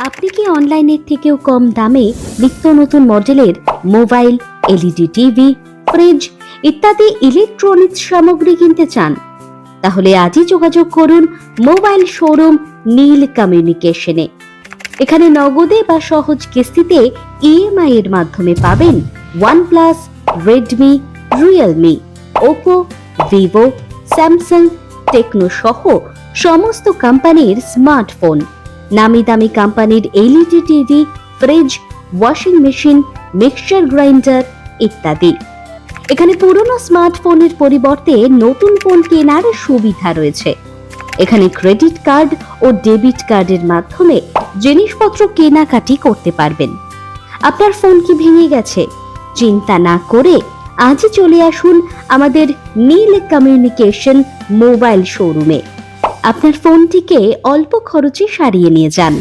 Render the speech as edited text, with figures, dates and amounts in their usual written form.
আপনি কি অনলাইনের থেকেও কম দামে নিত্য নতুন মডেলের মোবাইল, এলইডি টিভি, ফ্রিজ ইত্যাদি ইলেকট্রনিক্স সামগ্রী কিনতে চান? তাহলে আজই যোগাযোগ করুন মোবাইল শোরুম নীল কমিউনিকেশনে। এখানে নগদে বা সহজ কিস্তিতে ইএমআই এর মাধ্যমে পাবেন OnePlus, Redmi, Realme, Oppo, Vivo, Samsung, Tecno সহ সমস্ত কোম্পানির স্মার্টফোন, নামি দামি কোম্পানির LED TV, fridge, washing machine, mixture grinder ইত্যাদি। এখানে পুরনো স্মার্টফোনের পরিবর্তে নতুন ফোন কেনার সুবিধা রয়েছে। এখানে ক্রেডিট কার্ড ও ডেবিট কার্ডের মাধ্যমে জিনিসপত্র কেনাকাটি করতে পারবেন। আপনার ফোন কি ভেঙে গেছে? চিন্তা না করে আজই চলে আসুন আমাদের নীল কমিউনিকেশন মোবাইল শোরুমে। আপনার ফোনটিকে অল্প খরচে সারিয়ে নিয়ে যান।